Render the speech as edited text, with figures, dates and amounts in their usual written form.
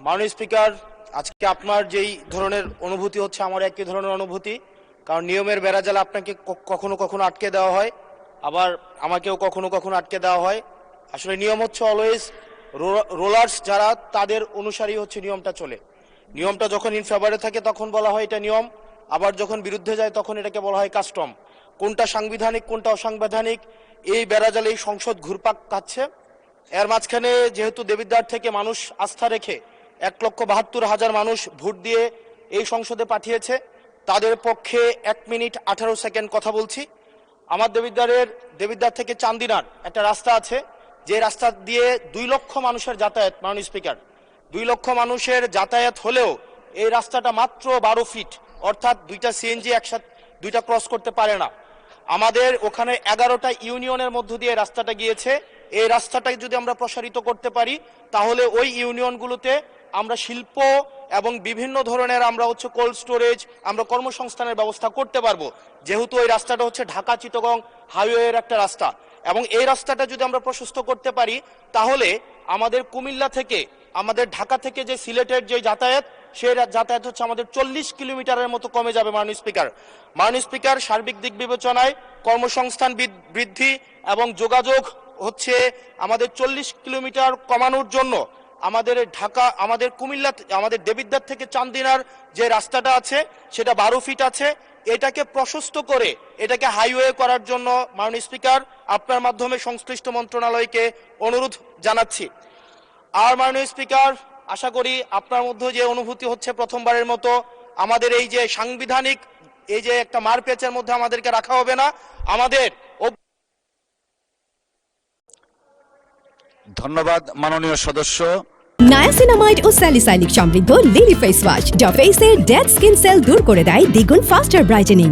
মাননীয় স্পিকার, আজকে আপনার যেই ধরনের অনুভূতি হচ্ছে আমার একই ধরনের অনুভূতি। কারণ নিয়মের বেড়াজালে আপনাকে কখনো কখনো আটকে দেওয়া হয়, আবার আমাকেও কখনো কখনো আটকে দেওয়া হয়। আসলে নিয়ম হচ্ছে অলওয়েজ রোলার্স যারা তাদের অনুসারী হচ্ছে নিয়মটা চলে। নিয়মটা যখন ইন ফেভারে থাকে তখন বলা হয় এটা নিয়ম, আবার যখন বিরুদ্ধে যায় তখন এটাকে বলা হয় কাস্টম। কোনটা সাংবিধানিক কোনটা অসাংবিধানিক এই বেড়াজালে এই সংসদ ঘুরপাক খাচ্ছে। এর মাঝখানে যেহেতু দেবিদ্বার থেকে মানুষ আস্থা রেখে 1,72,000 মানুষ ভোট দিয়ে এই সংসদে পাঠিয়েছে, তাদের পক্ষে 1 মিনিট 18 সেকেন্ড কথা বলছি। আমার দেবিদ্বার থেকে চান্দিনার একটা রাস্তা আছে, যে রাস্তা দিয়ে 2 লক্ষ মানুষের যাতায়াত। মাননীয় স্পিকার, 2 লক্ষ মানুষের যাতায়াত হলেও এই রাস্তাটা মাত্র 12 ফিট, অর্থাৎ 2টা সিএনজি একসাথে 2টা ক্রস করতে পারে না। আমাদের ওখানে 11টা ইউনিয়নের মধ্য দিয়ে রাস্তাটা গিয়েছে। এই রাস্তাটাকে যদি আমরা প্রসারিত করতে পারি তাহলে ওই ইউনিয়নগুলোতে আমরা শিল্প এবং বিভিন্ন ধরনের আমরা হচ্ছে কোল্ড স্টোরেজ, আমরা কর্মসংস্থানের ব্যবস্থা করতে পারবো, যেহেতু ওই রাস্তাটা হচ্ছে ঢাকা চিটাগং হাইওয়ের একটা রাস্তা। এবং এই রাস্তাটা যদি আমরা প্রশস্ত করতে পারি তাহলে আমাদের কুমিল্লা থেকে, আমাদের ঢাকা থেকে যে সিলেটের যে যাতায়াত, সেই যাতায়াত হচ্ছে আমাদের 40 কিলোমিটারের মতো কমে যাবে। মাননীয় স্পিকার, সার্বিক দিক বিবেচনায় কর্মসংস্থান বৃদ্ধি এবং যোগাযোগ হচ্ছে আমাদের 40 কিলোমিটার কমানোর জন্য আমাদের কুমিল্লা, আমাদের দেবিদ্বার থেকে চান্দিনার যে রাস্তাটা আছে সেটা 12 ফিট আছে, এটাকে প্রশস্ত করে এটাকে হাইওয়ে করার জন্য মাননীয় স্পিকার আপনার মাধ্যমে সংশ্লিষ্ট মন্ত্রণালয়কে অনুরোধ জানাচ্ছি। আর মাননীয় স্পিকার, আশা করি আপনার মধ্যে যে অনুভূতি হচ্ছে প্রথমবারের মতো আমাদের এই যে সাংবিধানিক এই যে একটা মারপ্যাচের মধ্যে আমাদেরকে রাখা হবে না। আমাদের ধন্যবাদ মাননীয় সদস্য। নায়াসিনামাইড ও স্যালিসাইলিক সমৃদ্ধ লিলি ফেস ওয়াশ যা ফেসের ডেড স্কিন সেল দূর করে দেয় দ্বিগুণ ফাস্টার ব্রাইটেনিং।